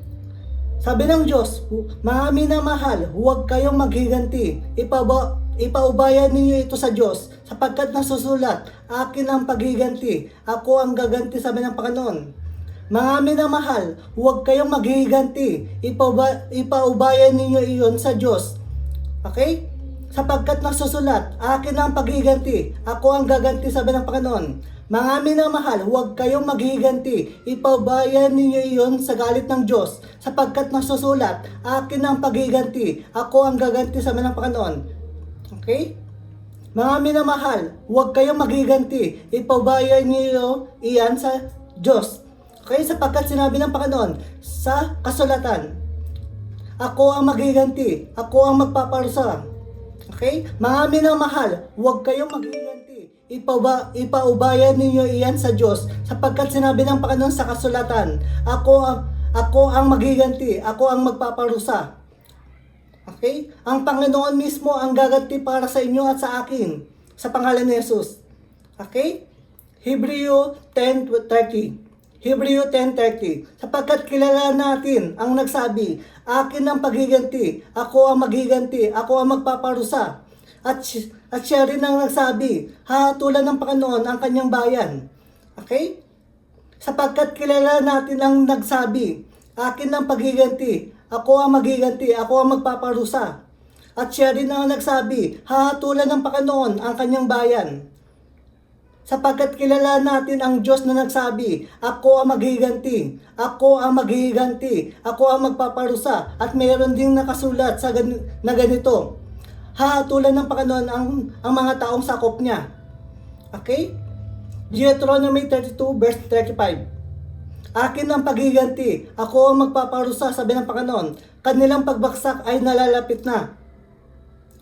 Sabi ng Diyos, mga minamahal, huwag kayong maghiganti. Ipaubayan ninyo ito sa Diyos sapagkat nasusulat, akin ang paghiganti. Ako ang gaganti, sabi ng Panginoon. Mga minamahal, huwag kayong maghiganti. Ipaubayan ninyo iyon sa Diyos. Okay? Sapagkat nasusulat, akin ang paghiganti. Ako ang gaganti, sabi ng Panginoon. Mga minamahal, huwag kayong maghiganti. Ipabayan ninyo iyon sa galit ng Diyos. Sapagkat nasusulat, akin ang paghiganti. Ako ang gaganti, sabi ng Panginoon. Okay? Mga minamahal, huwag kayong maghiganti. Ipabayan niyo iyan sa Diyos. Okay? Sapagkat sinabi ng Panginoon sa kasulatan, ako ang maghiganti. Ako ang magpaparusa. Okay? Mga minamahal, huwag kayong maghiganti. Ipaubayan ninyo iyan sa Diyos sapagkat sinabi ng Panginoon sa kasulatan, ako ang maghiganti, ako ang magpaparusa. Okay? Ang Panginoon mismo ang gaganti para sa inyo at sa akin sa pangalan ni Jesus. Okay? Hebreo 10:30. Hebreo 10:30. Sapagkat kilala natin ang nagsabi, akin ang paghiganti, ako ang maghiganti, ako ang magpaparusa. At siya rin ang nagsabi, hahatulan ng Panginoon ang kanyang bayan. Okay? Sapagkat kilala natin ang nagsabi, akin ang paghiganti, ako ang maghiganti, ako ang magpaparusa. At siya rin ang nagsabi, hahatulan ng Panginoon ang kanyang bayan. Sapagkat kilala natin ang Diyos na nagsabi, ako ang maghiganti, ako ang maghiganti, ako ang magpaparusa. At mayroon ding nakasulat na ganito, hahatulan ng Panginoon ang mga taong sakop niya. Okay? Deuteronomy 32 verse 35. Akin ang paghiganti, ako ang magpaparusa, sabi ng Panginoon. Kanilang pagbaksak ay nalalapit na.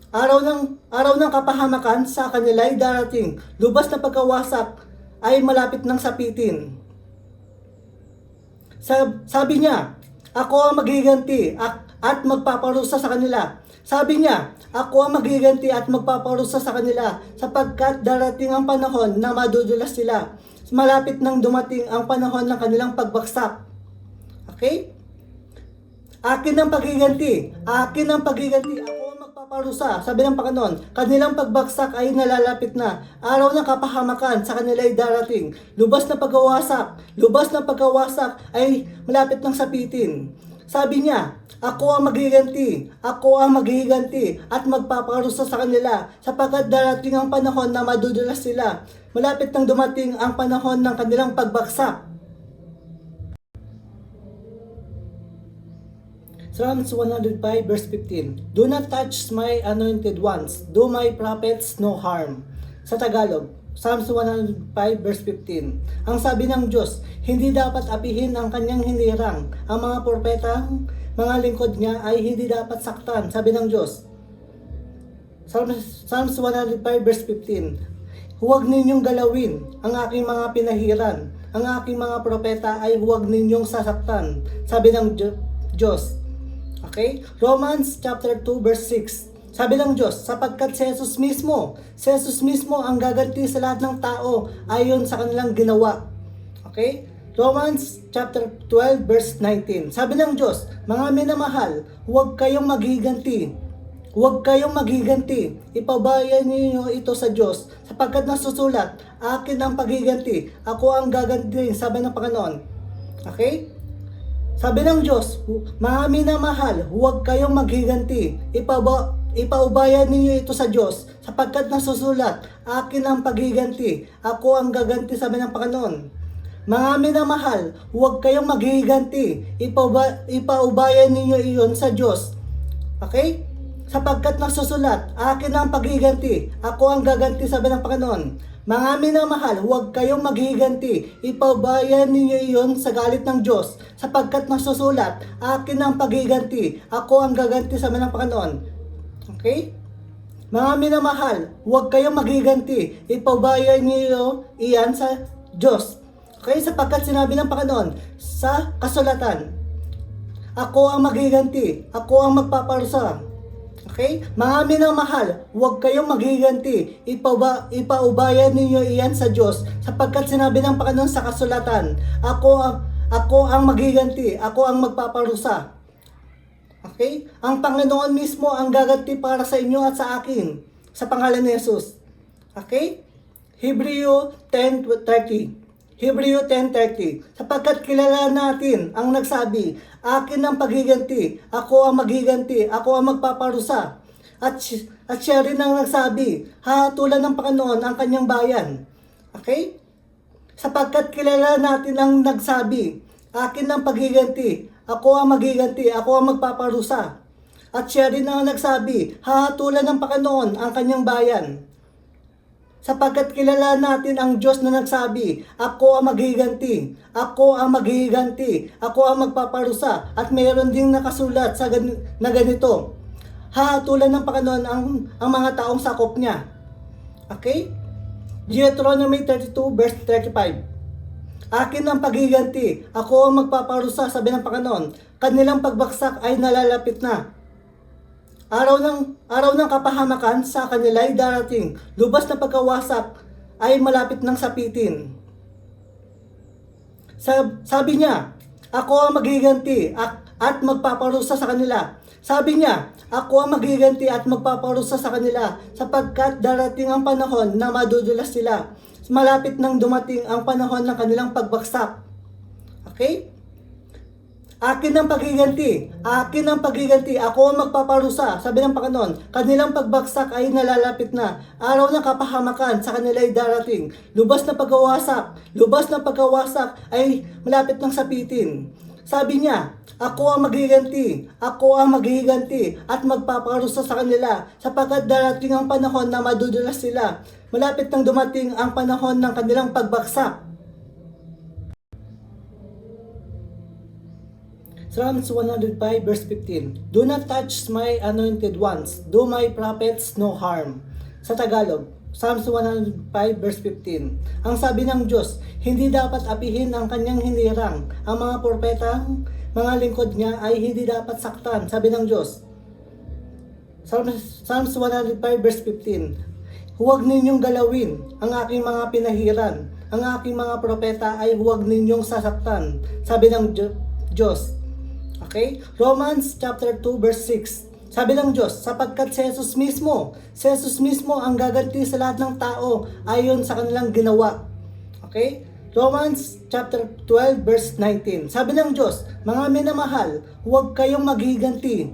Araw ng kapahamakan sa kanila ay darating. Lubas na pagkawasak ay malapit ng sapitin. Sabi niya, ako ang maghiganti at magpaparusa sa kanila. Sabi niya, ako ang maghiganti at magpaparusa sa kanila sapagkat darating ang panahon na madudulas sila. Malapit nang dumating ang panahon ng kanilang pagbagsak. Okay? Akin ang paghiganti. Akin ang paghiganti. Ako ang magpaparusa. Sabi ng Panginoon, kanilang pagbagsak ay nalalapit na. Araw ng kapahamakan sa kanila ay darating. Lubas na pagkawasak ay malapit ng sapitin. Sabi niya, ako ang maghiganti. Ako ang maghiganti at magpaparusa sa kanila sapagkat darating ang panahon na madudulas sila. Malapit nang dumating ang panahon ng kanilang pagbagsak. Psalms 105 verse 15. Do not touch my anointed ones. Do my prophets no harm. Sa Tagalog, Psalms 105 verse 15. Ang sabi ng Diyos, hindi dapat apihin ang kanyang hinirang. Ang mga propetang, mga lingkod niya ay hindi dapat saktan. Sabi ng Diyos. Psalms 105 verse 15. Huwag ninyong galawin ang aking mga pinahiran. Ang aking mga propeta ay huwag ninyong sasaktan. Sabi ng Diyos. Okay? Romans chapter 2 verse 6. Sabi ng Diyos, sapagkat si Jesus mismo ang gaganti sa lahat ng tao ayon sa kanilang ginawa. Okay? Romans chapter 12 verse 19. Sabi ng Diyos, mga minamahal, huwag kayong maghiganti. Huwag kayong maghiganti. Ipabayan niyo ito sa Diyos sapagkat nasusulat, akin ang paghiganti. Ako ang gaganti, sabi ng Panginoon. Okay? Sabi ng Diyos, mga minamahal, huwag kayong maghiganti. Ipaubayan ninyo ito sa Diyos, sapagkat nasusulat, akin ang paghiganti. Ako ang gaganti, sabi ng Panginoon. Mga minamahal, huwag kayong maghiganti. Ipaubayan ninyo iyon sa Diyos. Okay? Sapagkat nasusulat, akin ang paghiganti. Ako ang gaganti, sabi ng Panginoon. Mga minamahal, huwag kayong maghiganti. Ipabayan ninyo iyon sa galit ng Diyos. Sapagkat nasusulat, akin ang paghiganti. Ako ang gaganti, sabi ng Panginoon. Okay? Mga minamahal, huwag kayong maghiganti. Ipabayan niyo iyan sa Diyos. Okay? Sapagkat sinabi ng Panginoon sa kasulatan, ako ang maghiganti. Ako ang magpaparusa. Okay? Mga minamahal, huwag kayong maghiganti. Ipaubayan ninyo iyan sa Diyos sapagkat sinabi ng Panginoon sa kasulatan, ako ang maghiganti, ako ang magpaparusa. Okay? Ang Panginoon mismo ang gaganti para sa inyo at sa akin sa pangalan ni Jesus. Okay? Hebreo 10:30. Hebreo 10:30. Sapagkat kilala natin ang nagsabi, akin ang paghiganti, ako ang maghiganti, ako ang magpaparusa. At siya rin ang nagsabi, hahatulan ng Panginoon ang kanyang bayan. Okay? Sapagkat kilala natin ang nagsabi, akin ang paghiganti, ako ang maghiganti, ako ang magpaparusa. At siya rin ang nagsabi, hahatulan ng Panginoon ang kanyang bayan. Sapagkat kilala natin ang Diyos na nagsabi, ako ang maghiganti, ako ang maghiganti, ako ang magpaparusa. At mayroon ding nakasulat na ganito, hahatulan ng Panginoon ang mga taong sakop niya. Okay? Deuteronomy 32 verse 35. Akin ang paghiganti, ako ang magpaparusa, sabi ng Panginoon. Kanilang pagbagsak ay nalalapit na. Araw ng kapahamakan sa kanila ay darating. Lubas na pagkawasak ay malapit ng sapitin. Sabi niya, ako ang maghiganti at magpaparusa sa kanila. Sabi niya, ako ang maghiganti at magpaparusa sa kanila sapagkat darating ang panahon na madudulas sila. Malapit nang dumating ang panahon ng kanilang pagbagsak. Okay? Akin ang paghiganti, ako ang magpaparusa, sabi ng Panginoon. Kanilang pagbagsak ay nalalapit na. Araw ng kapahamakan sa kanila ay darating. Lubas na pagkawasak ay malapit ng sapitin. Sabi niya, ako ang maghiganti at magpaparusa sa kanila sapagkat darating ang panahon na madudulas sila. Malapit nang dumating ang panahon ng kanilang pagbagsak. Psalms 105 verse 15. Do not touch my anointed ones. Do my prophets no harm. Sa Tagalog, Psalms 105 verse 15. Ang sabi ng Diyos, hindi dapat apihin ang kanyang hinirang. Ang mga propetang mga lingkod niya ay hindi dapat saktan. Sabi ng Diyos. Psalms 105 verse 15. Huwag ninyong galawin ang aking mga pinahiran. Ang aking mga propeta ay huwag ninyong sasaktan. Sabi ng Diyos. Okay? Romans chapter 2 verse 6. Sabi ng Diyos, sapagkat si Jesus mismo ang gaganti sa lahat ng tao ayon sa kanilang ginawa. Okay? Romans chapter 12 verse 19. Sabi ng Diyos, mga minamahal, huwag kayong maghiganti.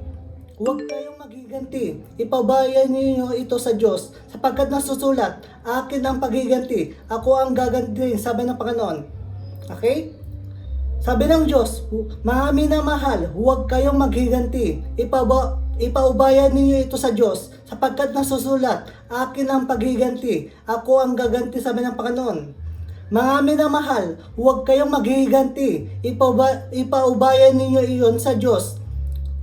Huwag kayong maghiganti. Ipabayan niyo ito sa Diyos, sapagkat nasusulat, akin ang paghiganti. Ako ang gaganti, sabi ng Panginoon. Okay? Sabi ng Diyos, mga minamahal, huwag kayong maghiganti. Ipaubayan ninyo ito sa Diyos, sapagkat nasusulat, akin ang paghiganti. Ako ang gaganti, sabi ng Panginoon. Mga minamahal, huwag kayong maghiganti. Ipaubayan ninyo iyon sa Diyos.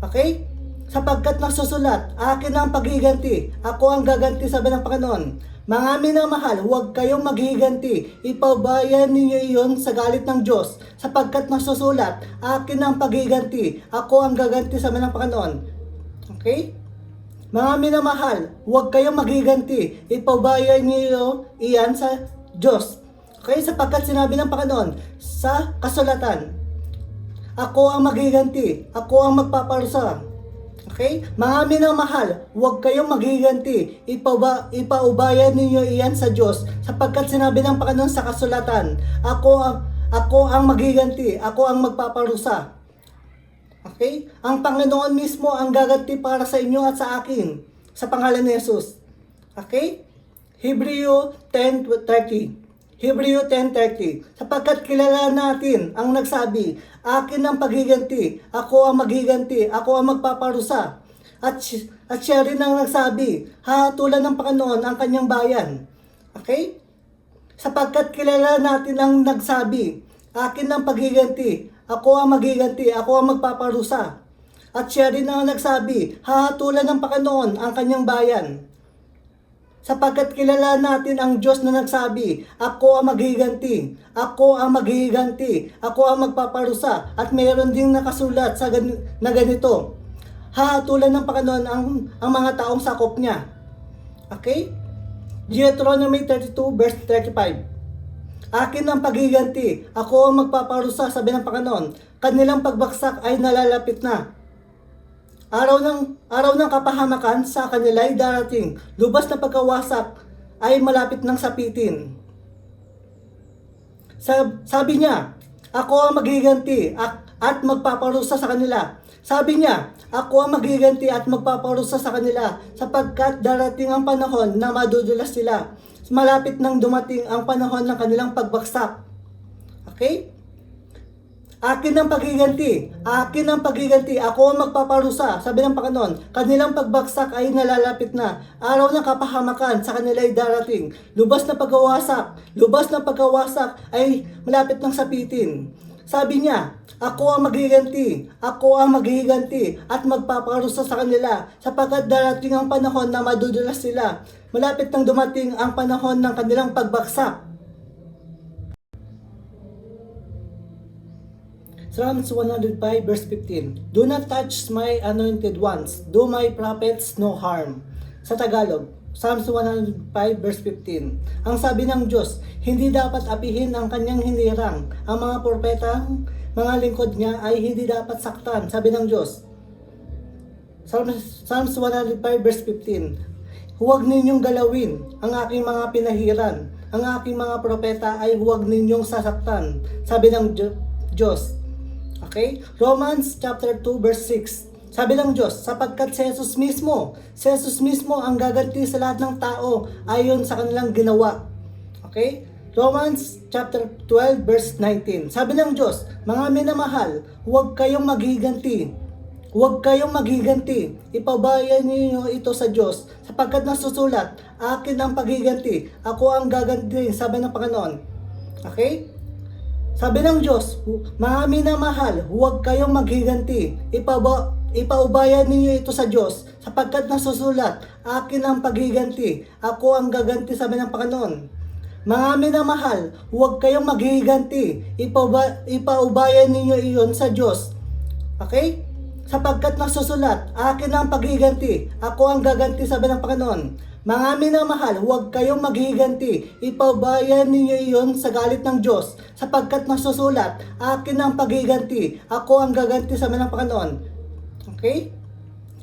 Okay? Sapagkat nasusulat, akin ang paghiganti, ako ang gaganti, sabi ng Panginoon. Mga minamahal, huwag kayong maghiganti, ipabayan ninyo iyon sa galit ng Diyos, sapagkat nasusulat, akin ang paghiganti, ako ang gaganti, sabi ng Panginoon. Okay? Mga minamahal, huwag kayong maghiganti, ipabayan niyo iyan sa Diyos. Okay? Sapagkat sinabi ng Panginoon sa kasulatan, ako ang maghiganti, ako ang magpaparusa. Okay? Mga minamahal, huwag kayong maghiganti. Ipaubayan ninyo iyan sa Diyos, sapagkat sinabi ng Panginoon sa kasulatan, ako ang maghiganti, ako ang magpaparusa. Okay? Ang Panginoon mismo ang gaganti para sa inyo at sa akin, sa pangalan ni Jesus. Okay? Hebreo 10:30. Hebreo 10:30. Sapagkat kilala natin ang nagsabi, akin ang paghiganti, ako ang maghiganti, ako ang magpaparusa. At siya rin ang nagsabi, hahatulan ng Panginoon ang kanyang bayan. Okay? Sapagkat kilala natin ang nagsabi, akin ang paghiganti, ako ang maghiganti, ako ang magpaparusa. At siya rin ang nagsabi, hahatulan ng Panginoon ang kanyang bayan. Sapagkat kilala natin ang Diyos na nagsabi, ako ang maghiganti, ako ang maghiganti, ako ang magpaparusa. At mayroon ding nakasulat na ganito, hahatulan ng Panginoon ang mga taong sakop niya. Okay? Deuteronomy 32 verse 35. Akin ang paghiganti, ako ang magpaparusa, sabi ng Panginoon. Kanilang pagbaksak ay nalalapit na. Araw ng kapahamakan sa kanila ay darating. Lubas na pagkawasak ay malapit ng sapitin. Sabi niya, ako ang maghiganti at magpaparusa sa kanila. Sabi niya, ako ang maghiganti at magpaparusa sa kanila, sapagkat darating ang panahon na madudulas sila. Malapit nang dumating ang panahon ng kanilang pagbaksak. Okay? Akin ang paghiganti, ako ang magpaparusa, sabi ng Panginoon. Kanilang pagbaksak ay nalalapit na. Araw ng kapahamakan sa kanila ay darating. Lubas na pagkawasak ay malapit ng sapitin. Sabi niya, ako ang maghiganti at magpaparusa sa kanila, sapagkat darating ang panahon na madudulas sila. Malapit nang dumating ang panahon ng kanilang pagbaksak. Psalms 105 verse 15. Do not touch my anointed ones. Do my prophets no harm. Sa Tagalog, Psalms 105 verse 15. Ang sabi ng Diyos, hindi dapat apihin ang kanyang hinirang. Ang mga propetang mga lingkod niya ay hindi dapat saktan. Sabi ng Diyos. Psalms 105 verse 15. Huwag ninyong galawin ang aking mga pinahiran. Ang aking mga propeta ay huwag ninyong sasaktan. Sabi ng Diyos. Okay? Romans chapter 2 verse 6. Sabi ng Diyos, sapagkat si Jesus mismo ang gaganti sa lahat ng tao ayon sa kanilang ginawa. Okay? Romans chapter 12 verse 19. Sabi ng Diyos, mga minamahal, huwag kayong maghiganti. Huwag kayong maghiganti. Ipabayan niyo ito sa Diyos, sapagkat nasusulat, akin ang paghiganti, ako ang gaganti, sabi ng Panginoon. Okay? Sabi ng Diyos, mga minamahal, huwag kayong maghiganti. Ipaubayan ninyo ito sa Diyos, sapagkat nasusulat, akin ang paghiganti, ako ang gaganti, sabi ng Panginoon. Mga minamahal, huwag kayong maghiganti. Ipaubayan ninyo iyon sa Diyos. Okay? Sapagkat nasusulat, akin ang paghiganti, ako ang gaganti, sabi ng Panginoon. Mga minamahal, huwag kayong maghiganti. Ipaubayan ninyo iyon sa galit ng Diyos, sapagkat nasusulat, akin ang paghiganti, ako ang gaganti, sabi ng Panginoon. Okay?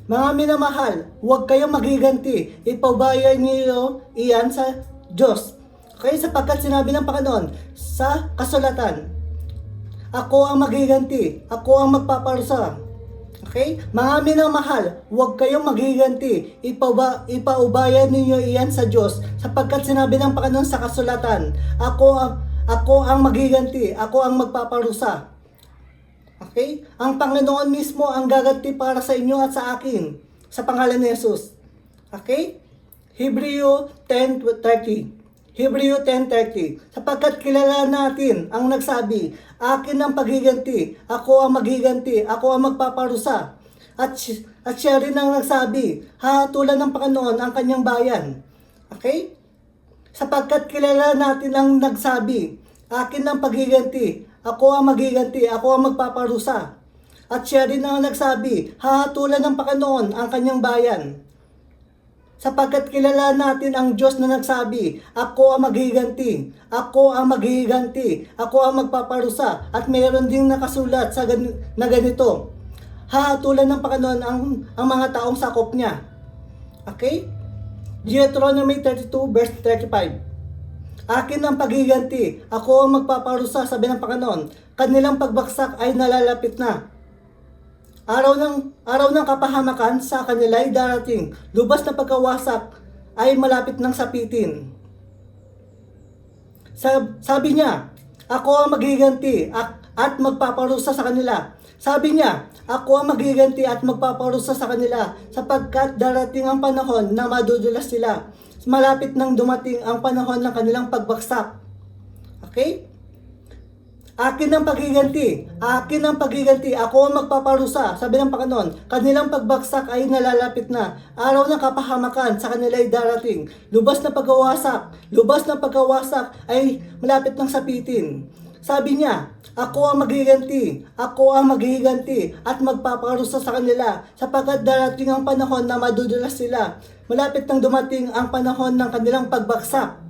Mga minamahal, huwag kayong maghiganti. Ipaubayan niyo iyan sa Diyos. Okay? Sapagkat sinabi ng Panginoon sa kasulatan, ako ang maghiganti, ako ang magpaparusa. Okay? Mga minamahal, huwag kayong maghiganti. Ipaubayan ninyo iyan sa Diyos, sapagkat sinabi ng Panginoon sa kasulatan, ako ang maghiganti, ako ang magpaparusa. Okay? Ang Panginoon mismo ang gaganti para sa inyo at sa akin, sa pangalan ni Jesus. Okay? Hebreo 10:30. Hebreo 10:30. Sapagkat kilala natin ang nagsabi, akin ang paghiganti, ako ang maghiganti, ako ang magpaparusa. At siya rin ang nagsabi, hahatulan ng Panginoon ang kanyang bayan. Okay? Sapagkat kilala natin ang nagsabi, akin ang paghiganti, ako ang maghiganti, ako ang magpaparusa. At siya rin ang nagsabi, hahatulan ng Panginoon ang kanyang bayan. Sapagkat kilala natin ang Diyos na nagsabi, ako ang maghiganti, ako ang maghiganti, ako ang magpaparusa. At mayroon ding nakasulat na ganito, hahatulan ng Panginoon ang mga taong sakop niya. Okay? Deuteronomy 32 verse 35. Akin ang paghiganti, ako ang magpaparusa, sabi ng Panginoon. Kanilang pagbaksak ay nalalapit na. Araw ng kapahamakan sa kanila ay darating. Lubas na pagkawasak ay malapit ng sapitin. Sabi niya, ako ang maghiganti at magpaparusa sa kanila. Sabi niya, ako ang maghiganti at magpaparusa sa kanila, sapagkat darating ang panahon na madudulas sila. Malapit nang dumating ang panahon ng kanilang pagbaksak. Okay? Akin ang paghiganti, ako ang magpaparusa, sabi ng Panginoon. Kanilang pagbaksak ay nalalapit na. Araw ng kapahamakan sa kanila ay darating. Lubas na pagkawasak ay malapit ng sapitin. Sabi niya, ako ang maghiganti at magpaparusa sa kanila, sapagkat darating ang panahon na madudulas sila. Malapit nang dumating ang panahon ng kanilang pagbaksak.